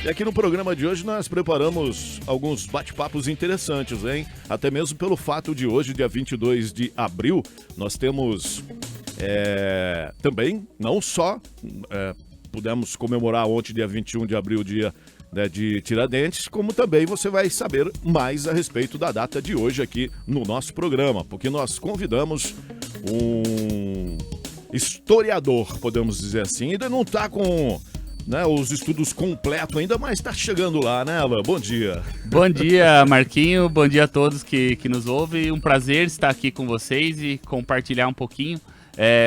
E aqui no programa de hoje nós preparamos alguns bate-papos interessantes, hein? Até mesmo pelo fato de hoje, dia 22 de abril, nós temos também, não só pudemos comemorar ontem, dia 21 de abril, dia de Tiradentes, como também você vai saber mais a respeito da data de hoje aqui no nosso programa, porque nós convidamos um historiador, podemos dizer assim, ainda não está com os estudos completos ainda, mas está chegando lá, né, Alan? Bom dia. Bom dia, Marquinho, bom dia a todos que nos ouvem, um prazer estar aqui com vocês e compartilhar um pouquinho,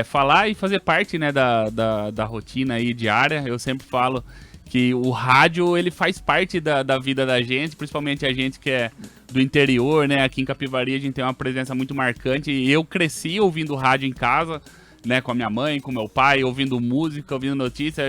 falar e fazer parte, né, da rotina aí diária. Eu sempre falo que o rádio, ele faz parte da vida da gente, principalmente a gente que é do interior, né? Aqui em Capivari a gente tem uma presença muito marcante. Eu cresci ouvindo rádio em casa, né? Com a minha mãe, com meu pai, ouvindo música, ouvindo notícia.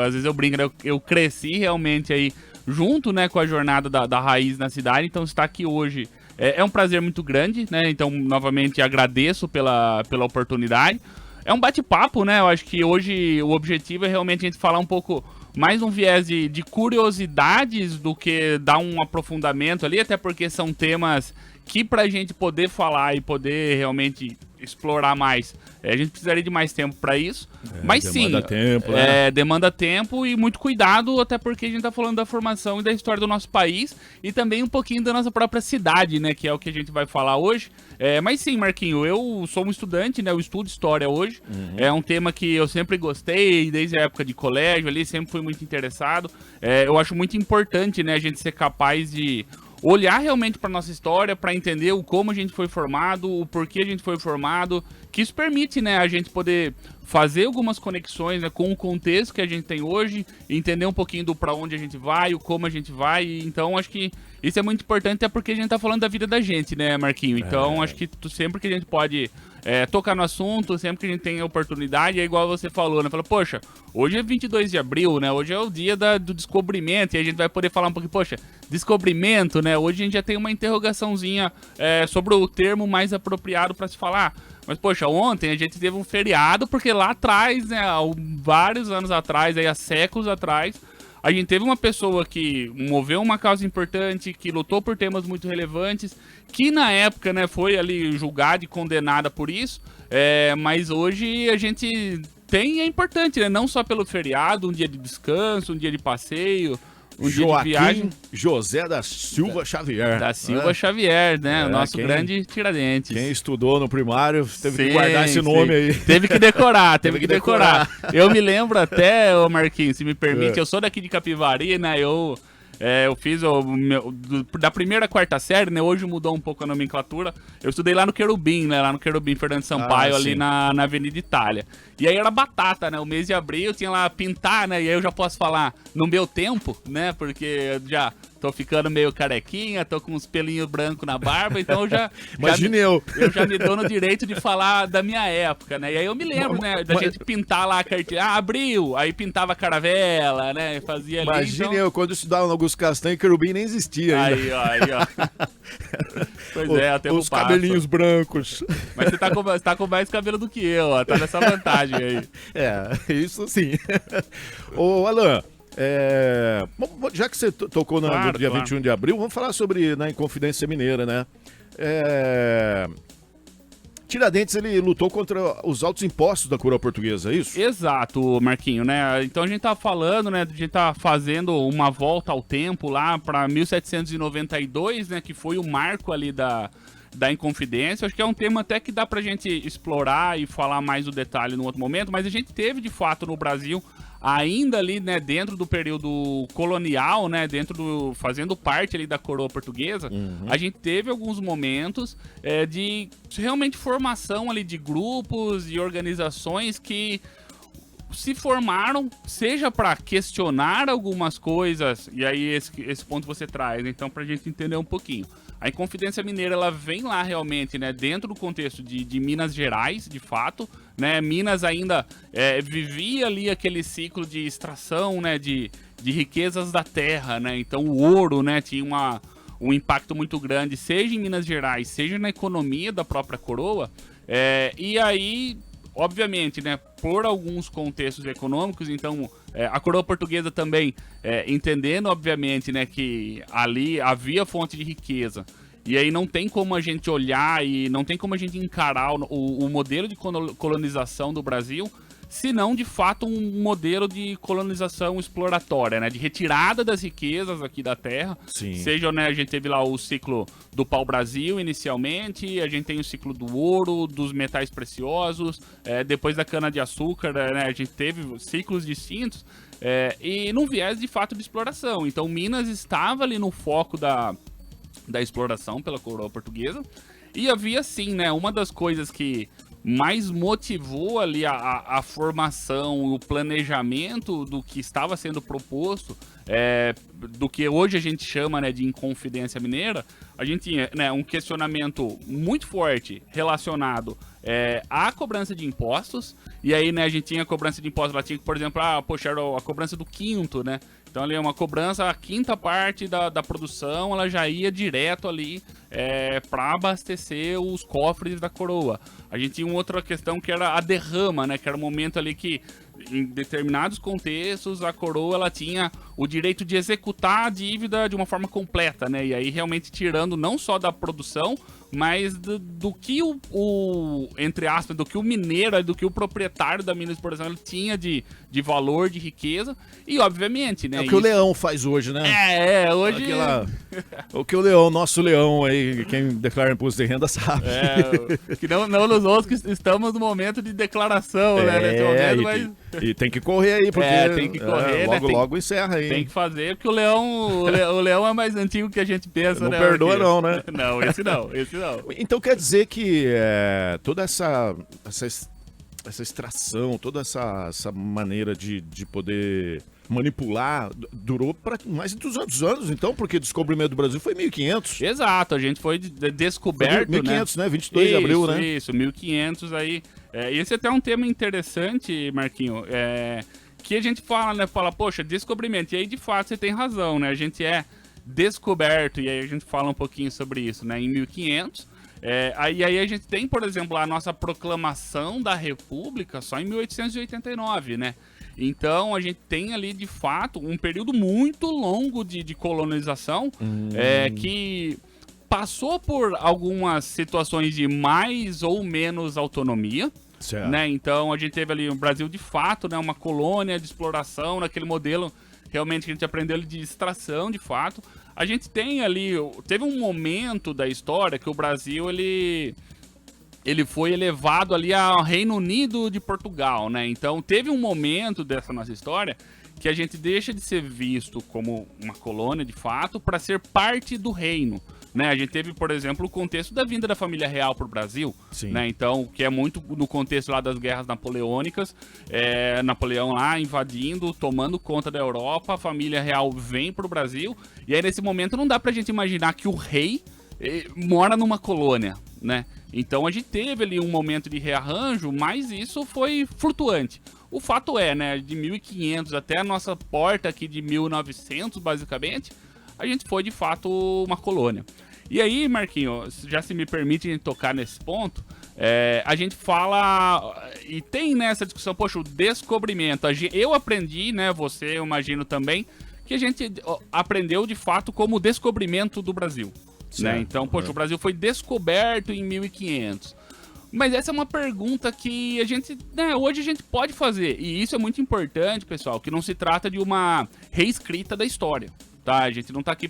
Às vezes eu brinco, né? Eu cresci realmente aí junto, né? Com a jornada da raiz na cidade. Então estar aqui hoje é um prazer muito grande, né? Então, novamente, agradeço pela oportunidade. É um bate-papo, né? Eu acho que hoje o objetivo é realmente a gente falar um pouco mais um viés de curiosidades do que dar um aprofundamento ali, até porque são temas que pra gente poder falar e poder realmente explorar mais, a gente precisaria de mais tempo para isso, mas demanda sim, tempo, né? Demanda tempo e muito cuidado, até porque a gente tá falando da formação e da história do nosso país e também um pouquinho da nossa própria cidade, né, que é o que a gente vai falar hoje. Mas sim, Marquinho, eu sou um estudante, né, eu estudo história hoje, é um tema que eu sempre gostei, desde a época de colégio ali, sempre fui muito interessado. Eu acho muito importante, né, a gente ser capaz de olhar realmente para nossa história, para entender o como a gente foi formado, o porquê a gente foi formado, que isso permite, né, a gente poder fazer algumas conexões, né, com o contexto que a gente tem hoje, entender um pouquinho do para onde a gente vai, o como a gente vai. Então acho que isso é muito importante, até porque a gente tá falando da vida da gente, né, Marquinho? Então acho que sempre que a gente pode tocar no assunto, sempre que a gente tem a oportunidade, é igual você falou, né? Fala, poxa, hoje é 22 de abril, né? Hoje é o dia do descobrimento, e a gente vai poder falar um pouquinho, poxa, descobrimento, né? Hoje a gente já tem uma interrogaçãozinha sobre o termo mais apropriado para se falar. Mas, poxa, ontem a gente teve um feriado, porque lá atrás, né, há vários anos atrás, aí, há séculos atrás, a gente teve uma pessoa que moveu uma causa importante, que lutou por temas muito relevantes, que na época, né, foi ali julgada e condenada por isso, mas hoje a gente tem, é importante, né, não só pelo feriado, um dia de descanso, um dia de passeio, um dia de viagem. José da Silva Xavier. Da Silva Xavier, né? O nosso grande Tiradentes. Quem estudou no primário teve que guardar esse nome aí. Teve que decorar, teve que decorar. Eu me lembro até, ô Marquinhos, se me permite, eu sou daqui de Capivari, né? Eu fiz da primeira à quarta série, né? Hoje mudou um pouco a nomenclatura. Eu estudei lá no Querubim, né? Lá no Querubim Fernando Sampaio, ali na Avenida Itália. E aí era batata, né? O mês de abril eu tinha lá pintar, né? E aí eu já posso falar no meu tempo, né? Porque eu já tô ficando meio carequinha, tô com uns pelinhos brancos na barba, então eu já... eu já me dou no direito de falar da minha época, né? E aí eu me lembro, né? Da gente pintar lá a cartilha. Abril! Aí pintava a caravela, né? Fazia ali, Imagine eu, quando eu estudava no Augusto Castanho, Querubim nem existia ainda. Aí, ó. Pois até os cabelinhos brancos. Mas você tá com mais cabelo do que eu, ó. Tá nessa vantagem aí. Isso sim. Ô, Alan, já que você tocou no dia 21 de abril, vamos falar sobre Inconfidência Mineira, né? Tiradentes, ele lutou contra os altos impostos da coroa portuguesa, é isso? Exato, Marquinho, né? Então a gente tá falando, né? A gente tá fazendo uma volta ao tempo lá para 1792, né? Que foi o marco ali da Inconfidência. Acho que é um tema até que dá pra gente explorar e falar mais o detalhe num outro momento, mas a gente teve, de fato, no Brasil, ainda ali, né, dentro do período colonial, né, fazendo parte ali da coroa portuguesa, a gente teve alguns momentos de realmente formação ali de grupos e organizações que se formaram, seja para questionar algumas coisas, e aí esse ponto você traz, então, pra gente entender um pouquinho. A Inconfidência Mineira, ela vem lá realmente, né, dentro do contexto de Minas Gerais, de fato, né, Minas ainda vivia ali aquele ciclo de extração, né, de riquezas da terra, né, então o ouro, né, tinha um impacto muito grande, seja em Minas Gerais, seja na economia da própria coroa, e aí, obviamente, né, por alguns contextos econômicos, então A coroa portuguesa também, entendendo, obviamente, né, que ali havia fonte de riqueza. E aí não tem como a gente olhar e não tem como a gente encarar o modelo de colonização do Brasil, senão, de fato, um modelo de colonização exploratória, né? De retirada das riquezas aqui da terra. Sim. Seja, né, a gente teve lá o ciclo do pau-brasil inicialmente, a gente tem o ciclo do ouro, dos metais preciosos, depois da cana-de-açúcar, né, a gente teve ciclos distintos, e num viés, de fato, de exploração. Então, Minas estava ali no foco da exploração pela coroa portuguesa, e havia, sim, né, uma das coisas que mais motivou ali a formação, o planejamento do que estava sendo proposto, do que hoje a gente chama, né, de Inconfidência Mineira. A gente tinha, né, um questionamento muito forte relacionado à cobrança de impostos, e aí, né, a gente tinha a cobrança de impostos, ela tinha, por exemplo, era a cobrança do quinto, né? Então ali é uma cobrança, a quinta parte da produção, ela já ia direto ali para abastecer os cofres da coroa. A gente tinha uma outra questão que era a derrama, né? Que era o momento ali que, em determinados contextos, a coroa ela tinha o direito de executar a dívida de uma forma completa, né? E aí realmente tirando não só da produção, mas do que entre aspas, do que o mineiro, do que o proprietário da mina de exploração ele tinha de valor, de riqueza. E obviamente, né? É o que o leão faz hoje, né? Hoje... O que o leão, nosso leão aí, quem declara imposto de renda sabe. Que não nos outros que estamos no momento de declaração, né? Nesse momento, e tem que correr aí, porque tem que correr, logo encerra aí. Tem que fazer, porque o leão é mais antigo que a gente pensa, não né? Perdoa não, né? Não, esse não. Então quer dizer que toda essa extração, toda essa maneira de poder manipular durou para mais de 200 anos, então, porque o descobrimento do Brasil foi 1500. Exato, a gente foi descoberto, 1500, né? 22 de abril, né? Isso, 1500 aí. Esse é até um tema interessante, Marquinho, que a gente fala, né? Fala, poxa, descobrimento. E aí, de fato, você tem razão, né? A gente é descoberto, e aí a gente fala um pouquinho sobre isso, né? Em 1500. Aí a gente tem, por exemplo, a nossa proclamação da República só em 1889, né? Então a gente tem ali, de fato, um período muito longo de colonização que passou por algumas situações de mais ou menos autonomia. Né? Então a gente teve ali o Brasil, de fato, né, uma colônia de exploração, naquele modelo realmente que a gente aprendeu ali de extração, de fato. A gente tem ali, teve um momento da história que o Brasil, ele foi elevado ali ao Reino Unido de Portugal, né? Então teve um momento dessa nossa história que a gente deixa de ser visto como uma colônia, de fato, para ser parte do reino. Né, a gente teve, por exemplo, o contexto da vinda da família real para o Brasil, né, então, que é muito no contexto lá das guerras napoleônicas, Napoleão lá invadindo, tomando conta da Europa, a família real vem para o Brasil, e aí nesse momento não dá para a gente imaginar que o rei mora numa colônia, né? Então a gente teve ali um momento de rearranjo, mas isso foi flutuante. O fato é, né, de 1500 até a nossa porta aqui de 1900, basicamente, a gente foi, de fato, uma colônia. E aí, Marquinho, já se me permite a gente tocar nesse ponto, a gente fala, e tem nessa discussão, poxa, o descobrimento. Eu aprendi, né, você, eu imagino também, que a gente aprendeu, de fato, como o descobrimento do Brasil. Né? Então, poxa, o Brasil foi descoberto em 1500. Mas essa é uma pergunta que a gente, né, hoje a gente pode fazer. E isso é muito importante, pessoal, que não se trata de uma reescrita da história. Tá? A gente não tá aqui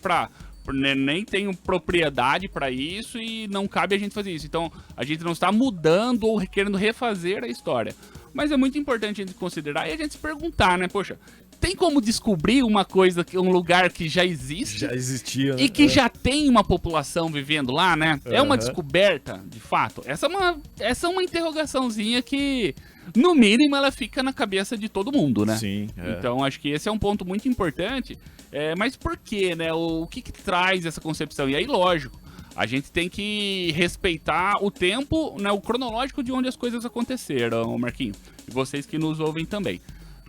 nem tenho propriedade para isso e não cabe a gente fazer isso. Então, a gente não está mudando ou querendo refazer a história. Mas é muito importante a gente considerar e a gente se perguntar, né? Poxa, tem como descobrir uma coisa, um lugar que já existe? Já existia, né? E que já tem uma população vivendo lá, né? É uma descoberta, de fato. Essa é uma interrogaçãozinha que, no mínimo, ela fica na cabeça de todo mundo, né? Sim. Então, acho que esse é um ponto muito importante. Mas por quê, né? O que traz essa concepção? E aí, lógico, a gente tem que respeitar o tempo, né, o cronológico de onde as coisas aconteceram, Marquinhos. E vocês que nos ouvem também.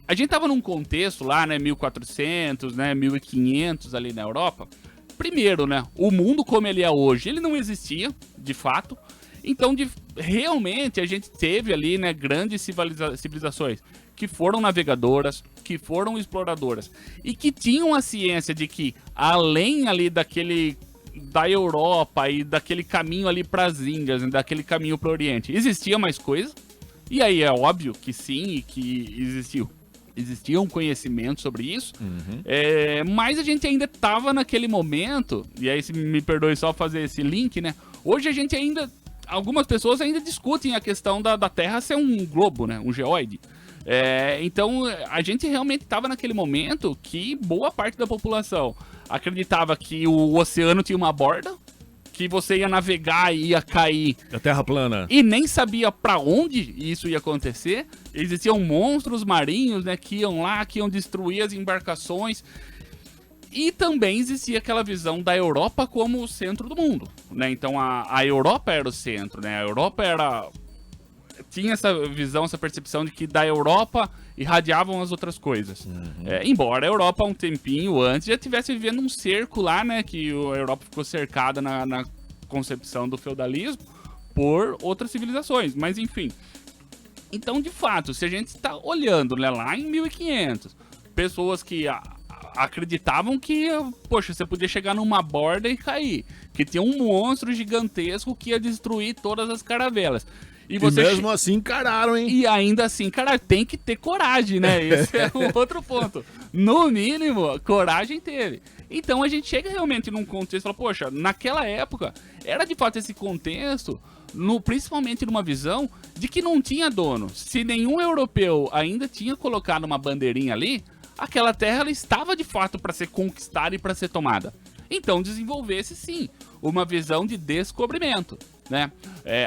A gente tava num contexto lá, né, 1400, né, 1500 ali na Europa. Primeiro, né, o mundo como ele é hoje, ele não existia, de fato. Então, realmente, a gente teve ali, né, grandes civilizações que foram navegadoras, que foram exploradoras e que tinham a ciência de que além ali da Europa e daquele caminho ali para as Índias, né, daquele caminho para o Oriente, existia mais coisa. E aí é óbvio que sim, e que existia um conhecimento sobre isso, mas a gente ainda estava naquele momento, e aí se me perdoe só fazer esse link, né? Hoje a gente algumas pessoas ainda discutem a questão da Terra ser um globo, né? Um geóide. Então a gente realmente estava naquele momento que boa parte da população acreditava que o oceano tinha uma borda, que você ia navegar e ia cair. A Terra plana. E nem sabia pra onde isso ia acontecer. Existiam monstros marinhos, né, que iam lá, que iam destruir as embarcações. E também existia aquela visão da Europa como o centro do mundo, né? Então a Europa era o centro, né? A Europa tinha essa visão, essa percepção de que da Europa irradiavam as outras coisas. Embora a Europa, um tempinho antes, já estivesse vivendo um cerco lá, né? Que a Europa ficou cercada na concepção do feudalismo por outras civilizações. Mas, enfim. Então, de fato, se a gente está olhando, né, lá em 1500, pessoas que acreditavam que, poxa, você podia chegar numa borda e cair. Que tinha um monstro gigantesco que ia destruir todas as caravelas. E mesmo assim encararam, hein? E ainda assim, cara, tem que ter coragem, né? Esse é um outro ponto. No mínimo, coragem teve. Então a gente chega realmente num contexto e fala, poxa, naquela época, era de fato esse contexto, principalmente numa visão de que não tinha dono. Se nenhum europeu ainda tinha colocado uma bandeirinha ali, aquela terra ela estava de fato para ser conquistada e para ser tomada. Então desenvolvesse sim uma visão de descobrimento, né?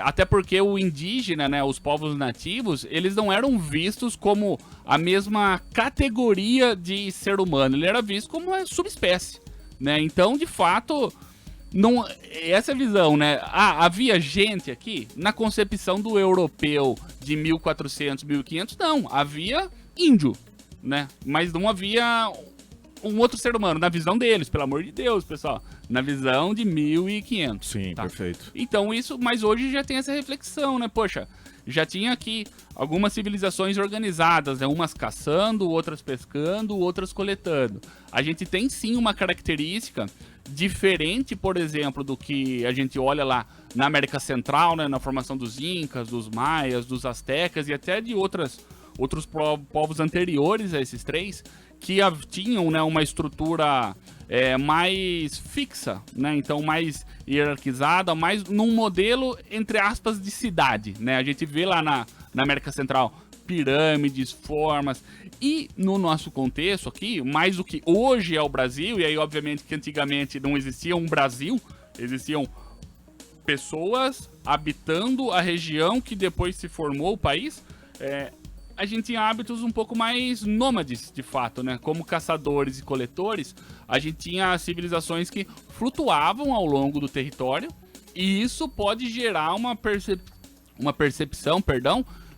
Até porque o indígena, né, os povos nativos, eles não eram vistos como a mesma categoria de ser humano, ele era visto como uma subespécie, né? Então, de fato, não, essa visão, né? Havia gente aqui na concepção do europeu de 1400, 1500, não, havia índio, né? Mas não havia um outro ser humano, na visão deles, pelo amor de Deus, pessoal. Na visão de 1500. Sim, tá? Perfeito. Então isso, mas hoje já tem essa reflexão, né? Poxa, já tinha aqui algumas civilizações organizadas, né? Umas caçando, outras pescando, outras coletando. A gente tem sim uma característica diferente, por exemplo, do que a gente olha lá na América Central, né? Na formação dos Incas, dos Maias, dos Astecas e até de outros povos anteriores a esses três, que tinham, né, uma estrutura mais fixa, né? Então mais hierarquizada, mais num modelo, entre aspas, de cidade, né? A gente vê lá na América Central pirâmides, formas, e no nosso contexto aqui, mais do que hoje é o Brasil, e aí obviamente que antigamente não existia um Brasil, existiam pessoas habitando a região que depois se formou o país, a gente tinha hábitos um pouco mais nômades, de fato, né? Como caçadores e coletores, a gente tinha civilizações que flutuavam ao longo do território, e isso pode gerar uma percepção,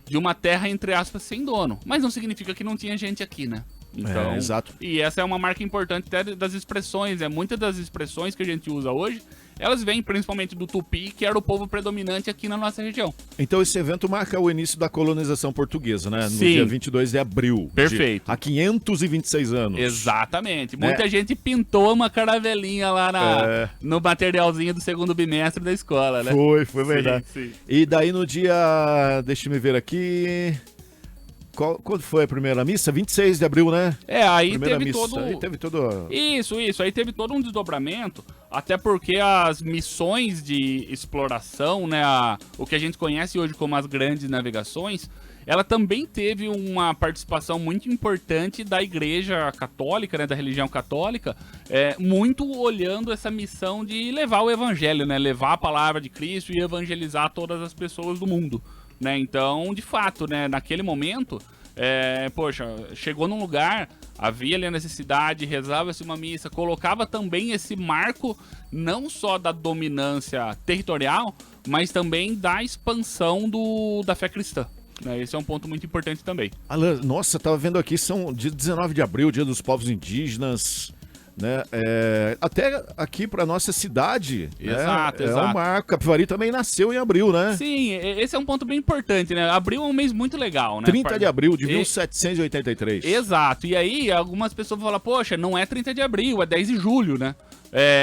de uma terra, entre aspas, sem dono. Mas não significa que não tinha gente aqui, né? Então, exato. E essa é uma marca importante até das expressões, muitas das expressões que a gente usa hoje, elas vêm principalmente do Tupi, que era o povo predominante aqui na nossa região. Então esse evento marca o início da colonização portuguesa, né? No Sim. dia 22 de abril. Perfeito. Há 526 anos. Exatamente. Muita gente pintou uma caravelinha lá no materialzinho do segundo bimestre da escola, né? Foi verdade. Sim. E daí no dia... Deixa eu ver aqui... Quando foi a primeira missa? 26 de abril, né? Aí primeira teve missa. todo... Aí teve todo... Isso. Aí teve todo um desdobramento, até porque as missões de exploração, né, o que a gente conhece hoje como as grandes navegações, ela também teve uma participação muito importante da Igreja Católica, né, da religião católica, muito olhando essa missão de levar o evangelho, né, levar a palavra de Cristo e evangelizar todas as pessoas do mundo. Né? Então, de fato, né, naquele momento, chegou num lugar, havia ali a necessidade, rezava-se uma missa, colocava também esse marco não só da dominância territorial, mas também da expansão da fé cristã. Né? Esse é um ponto muito importante também. Alan, nossa, tava vendo aqui, são dia 19 de abril, dia dos povos indígenas. né? Até aqui para nossa cidade, Exato, né? exato. É um marco. Capivari também nasceu em abril, né? Sim, esse é um ponto bem importante, né? Abril é um mês muito legal, né? 30 de abril de 1783. Exato. E aí, algumas pessoas falam, poxa, não é 30 de abril, é 10 de julho, né?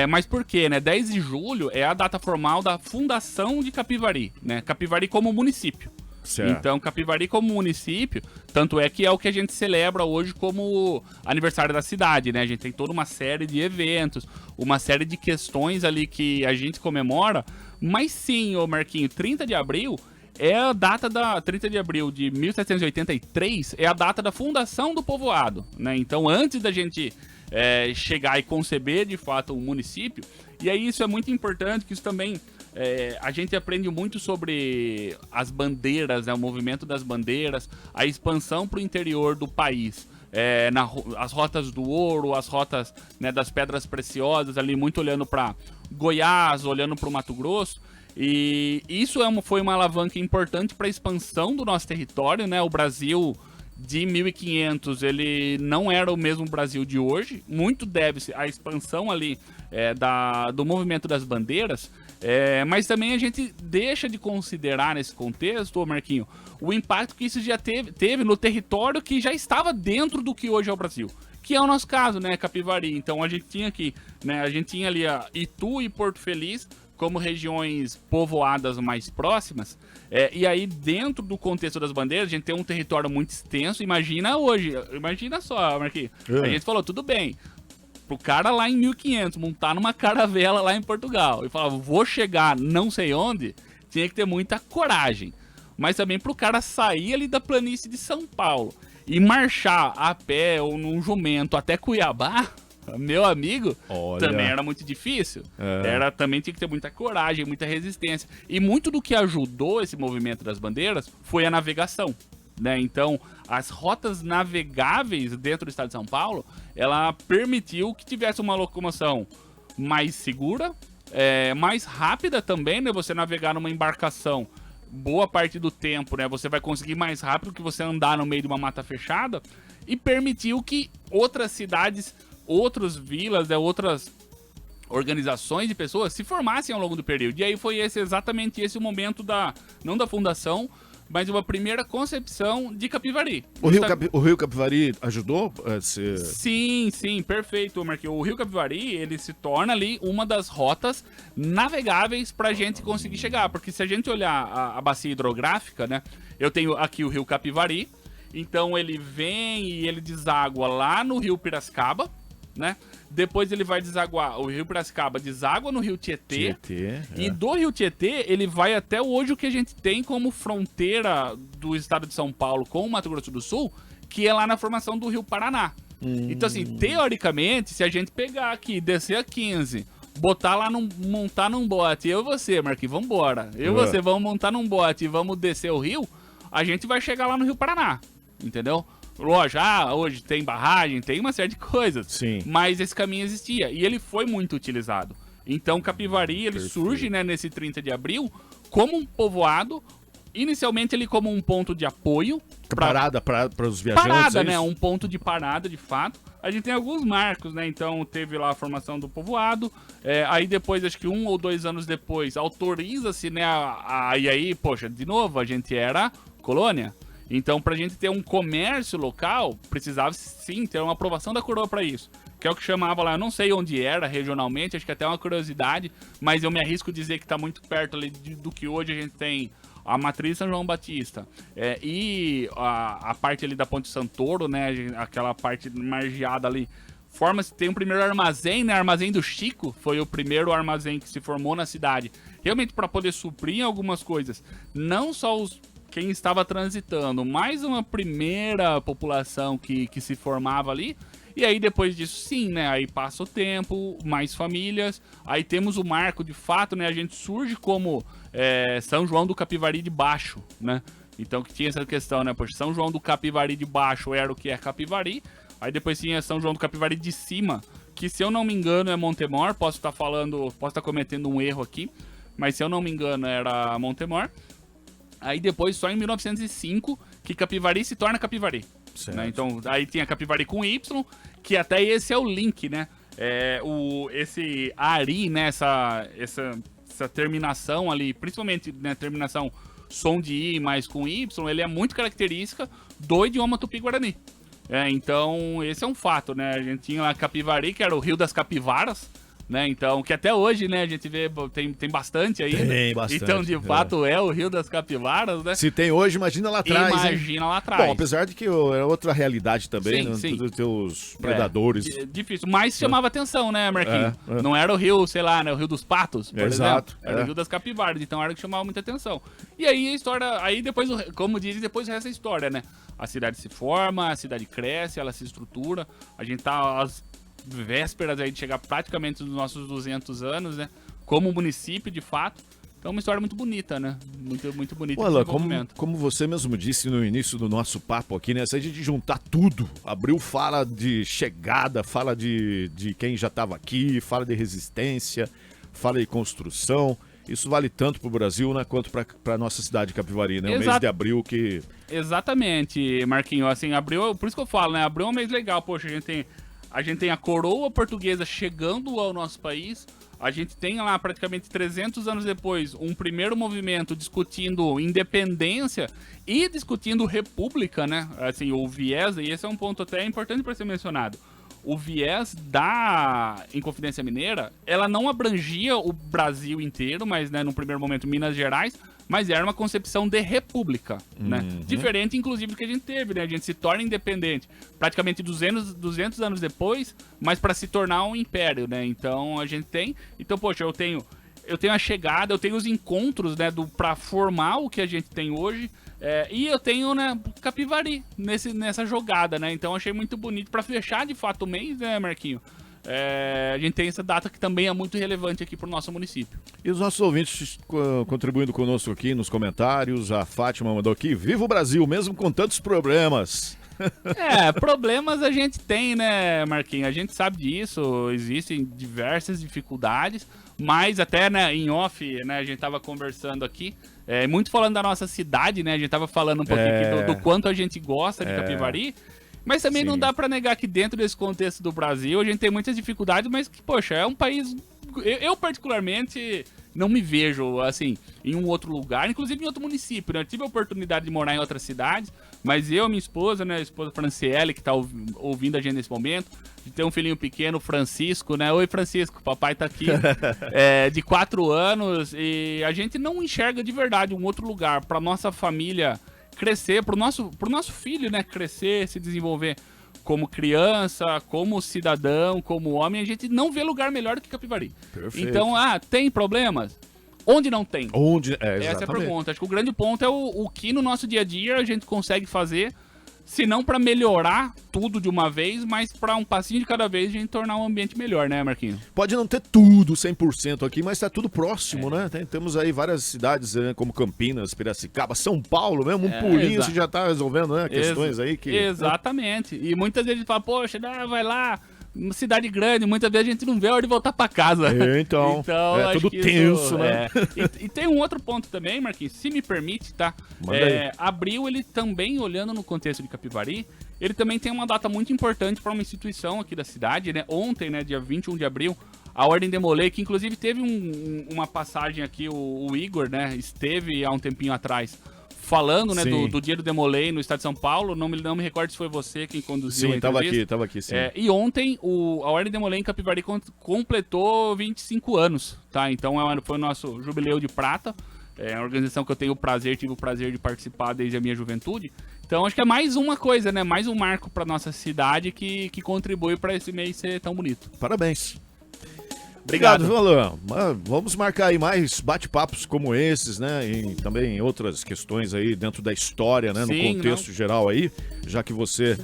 Mas por quê, né? 10 de julho é a data formal da fundação de Capivari, né? Capivari como município. Certo. Então, Capivari como município, tanto é que é o que a gente celebra hoje como aniversário da cidade, né? A gente tem toda uma série de eventos, uma série de questões ali que a gente comemora, mas sim, ô Marquinho, 30 de abril é a data 30 de abril de 1783 é a data da fundação do povoado, né? Então, antes da gente chegar e conceber de fato um município, e aí isso é muito importante, que isso também a gente aprende muito sobre as bandeiras, né, o movimento das bandeiras, a expansão para o interior do país, as rotas do ouro, as rotas, né, das pedras preciosas, ali muito olhando para Goiás, olhando para o Mato Grosso. E isso foi uma alavanca importante para a expansão do nosso território, né? O Brasil de 1500, ele não era o mesmo Brasil de hoje. Muito deve-se à expansão ali do movimento das bandeiras. Mas também a gente deixa de considerar nesse contexto, ô Marquinho, o impacto que isso já teve no território que já estava dentro do que hoje é o Brasil. Que é o nosso caso, né, Capivari. Então a gente tinha aqui, né, a gente tinha ali a Itu e Porto Feliz como regiões povoadas mais próximas, e aí dentro do contexto das bandeiras, a gente tem um território muito extenso. Imagina só, Marquinhos, a gente falou, tudo bem, pro cara lá em 1500 montar numa caravela lá em Portugal e falar, vou chegar não sei onde, tinha que ter muita coragem, mas também pro cara sair ali da planície de São Paulo e marchar a pé ou num jumento até Cuiabá, meu amigo, olha, também era muito difícil. Também tinha que ter muita coragem, muita resistência. E muito do que ajudou esse movimento das bandeiras foi a navegação, né? Então, as rotas navegáveis dentro do estado de São Paulo, ela permitiu que tivesse uma locomoção mais segura, mais rápida também, né? Você navegar numa embarcação, boa parte do tempo, né? Você vai conseguir mais rápido que você andar no meio de uma mata fechada, e permitiu que outras cidades, outras vilas, outras organizações de pessoas se formassem ao longo do período. E aí foi exatamente esse o momento não da fundação, mas uma primeira concepção de Capivari. O Rio Capivari ajudou a ser... Sim, perfeito, Marquinhos. O Rio Capivari, ele se torna ali uma das rotas navegáveis pra gente conseguir chegar, porque se a gente olhar a bacia hidrográfica, né, eu tenho aqui o Rio Capivari, então ele vem e ele deságua lá no Rio Piracicaba, né? Depois ele vai desaguar, o Rio Piracicaba deságua no Rio Tietê, e do Rio Tietê ele vai até hoje o que a gente tem como fronteira do estado de São Paulo com o Mato Grosso do Sul, que é lá na formação do Rio Paraná. Então assim, teoricamente, se a gente pegar aqui, descer a 15, botar lá, montar num bote, eu e você, Marquinhos, vambora, eu e você vamos montar num bote e vamos descer o rio, a gente vai chegar lá no Rio Paraná, entendeu? Lógico, hoje tem barragem, tem uma série de coisas. Sim. Mas esse caminho existia e ele foi muito utilizado. Então Capivari, ele surge, né, nesse 30 de abril como um povoado, inicialmente ele como um ponto de apoio. Parada para os viajantes. Parada, né? Um ponto de parada, de fato. A gente tem alguns marcos, né? Então teve lá a formação do povoado. Aí depois, acho que 1 ou 2 anos depois, autoriza-se, né? E aí, poxa, de novo, a gente era colônia. Então, pra gente ter um comércio local, precisava sim ter uma aprovação da coroa pra isso. Que é o que chamava lá, eu não sei onde era regionalmente, acho que até é uma curiosidade, mas eu me arrisco a dizer que tá muito perto ali do que hoje a gente tem a matriz São João Batista. E a parte ali da Ponte Santoro, né, aquela parte margeada ali, tem um primeiro armazém, né, Armazém do Chico, foi o primeiro armazém que se formou na cidade, realmente para poder suprir algumas coisas, não só quem estava transitando, mais uma primeira população que se formava ali. E aí depois disso, sim, né, aí passa o tempo, mais famílias, aí temos o marco de fato, né, a gente surge como São João do Capivari de Baixo, né, então que tinha essa questão, né, poxa, São João do Capivari de Baixo era o que é Capivari, aí depois tinha São João do Capivari de Cima, que se eu não me engano é Montemor, posso estar cometendo um erro aqui, mas se eu não me engano era Montemor. Aí depois, só em 1905, que Capivari se torna Capivari. Né? Então, aí tinha Capivari com Y, que até esse é o link, né? esse Ari, né, essa terminação ali, principalmente, né, terminação som de I mais com Y, ele é muito característica do idioma Tupi-Guarani. Então, esse é um fato, né? A gente tinha lá Capivari, que era o Rio das Capivaras, né? Então, que até hoje, né, a gente vê, tem bastante ainda. Tem bastante. Então, de fato, é o Rio das Capivaras, né? Se tem hoje, imagina lá atrás. Imagina lá atrás. Bom, apesar de que é outra realidade também, Sim, né? sim. Dos teus predadores. Difícil, mas chamava atenção, né, Marquinhos? Não era o rio, sei lá, né, o Rio dos Patos, por Exato, exemplo. Era o Rio das Capivaras, então era o que chamava muita atenção. E aí a história, aí depois, como dizem, depois resta a história, né? A cidade se forma, a cidade cresce, ela se estrutura, a gente tá às vésperas aí de chegar praticamente nos nossos 200 anos, né? Como município, de fato. Então é uma história muito bonita, né? Muito bonita. Olha, como você mesmo disse no início do nosso papo aqui, né? Se a gente juntar tudo, Abril fala de chegada, fala de quem já estava aqui, fala de resistência, fala de construção. Isso vale tanto para o Brasil, né, quanto para a nossa cidade de Capivari, né? O mês de abril que... Exatamente, Marquinhos. Assim, abril, por isso que eu falo, né? Abril é um mês legal. Poxa, a gente tem a coroa portuguesa chegando ao nosso país. A gente tem lá, praticamente 300 anos depois, um primeiro movimento discutindo independência e discutindo república, né? Assim, o viés, e esse é um ponto até importante para ser mencionado. O viés da Inconfidência Mineira, ela não abrangia o Brasil inteiro, mas, né, no primeiro momento, Minas Gerais, mas era uma concepção de república, né? Diferente, inclusive, do que a gente teve, né? A gente se torna independente praticamente 200 anos depois, mas para se tornar um império, né? Então, a gente tem... Então, poxa, eu tenho a chegada, eu tenho os encontros, né, para formar o que a gente tem hoje, e eu tenho, né, Capivari nessa jogada, né? Então, achei muito bonito para fechar, de fato, o mês, né, Marquinho? A gente tem essa data que também é muito relevante aqui para o nosso município. E os nossos ouvintes contribuindo conosco aqui nos comentários. A Fátima mandou aqui: viva o Brasil, mesmo com tantos problemas. Problemas a gente tem, né, Marquinhos? A gente sabe disso, existem diversas dificuldades, mas até, né, em off, né, a gente tava conversando aqui, muito falando da nossa cidade, né, a gente tava falando um pouquinho aqui do quanto a gente gosta de Capivari, mas também não dá pra negar que dentro desse contexto do Brasil a gente tem muitas dificuldades, mas que, poxa, é um país... Eu particularmente não me vejo, assim, em um outro lugar, inclusive em outro município, né? Eu tive a oportunidade de morar em outras cidades, mas eu, minha esposa, né, a esposa Franciele, que tá ouvindo a gente nesse momento, de ter um filhinho pequeno, Francisco, né? Oi, Francisco, papai tá aqui, de 4 anos, e a gente não enxerga de verdade um outro lugar pra nossa família crescer, pro nosso filho, né, crescer, se desenvolver como criança, como cidadão, como homem. A gente não vê lugar melhor do que Capivari. Perfeito. Então, tem problemas? Onde não tem? Exatamente. Essa é a pergunta. Acho que o grande ponto é o que no nosso dia a dia a gente consegue fazer, se não para melhorar tudo de uma vez, mas para um passinho de cada vez a gente tornar um ambiente melhor, né, Marquinhos? Pode não ter tudo 100% aqui, mas tá tudo próximo, né? Temos aí várias cidades, né, como Campinas, Piracicaba, São Paulo mesmo, um pulinho você já tá resolvendo, né? Questões aí que... Exatamente. E muitas vezes a gente fala, poxa, vai lá, uma cidade grande, muitas vezes a gente não vê a hora de voltar pra casa. Então acho tudo que tenso, né? E tem um outro ponto também, Marquinhos, se me permite, tá? Abril, ele também, olhando no contexto de Capivari, ele também tem uma data muito importante para uma instituição aqui da cidade, né? Ontem, né, dia 21 de abril, a Ordem Demolei, que inclusive teve uma passagem aqui, o Igor, né, esteve há um tempinho atrás, falando, né, do dia do Demolei no estado de São Paulo. Não me recordo se foi você quem conduziu a entrevista. Sim, tava aqui, sim. E ontem a Ordem Demolei em Capivari completou 25 anos, tá? Então foi o nosso jubileu de prata. É uma organização que eu tive o prazer de participar desde a minha juventude. Então acho que é mais uma coisa, né? Mais um marco para nossa cidade que contribui para esse mês ser tão bonito. Parabéns. Obrigado, viu, Alan? Vamos marcar aí mais bate-papos como esses, né? E também outras questões aí dentro da história, né? No contexto geral aí, já que você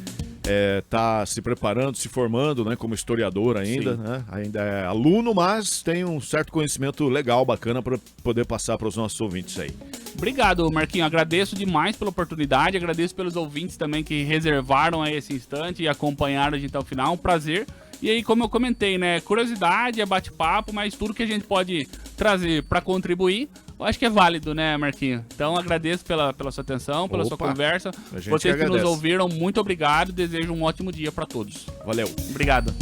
tá se preparando, se formando, né? Como historiador ainda, né? Ainda é aluno, mas tem um certo conhecimento legal, bacana para poder passar para os nossos ouvintes aí. Obrigado, Marquinhos. Agradeço demais pela oportunidade, agradeço pelos ouvintes também que reservaram aí esse instante e acompanharam a gente até o final. Um prazer. E aí, como eu comentei, né, curiosidade, é bate-papo, mas tudo que a gente pode trazer para contribuir, eu acho que é válido, né, Marquinhos? Então, agradeço pela sua atenção, pela sua conversa. Vocês que nos ouviram, muito obrigado. Desejo um ótimo dia para todos. Valeu. Obrigado.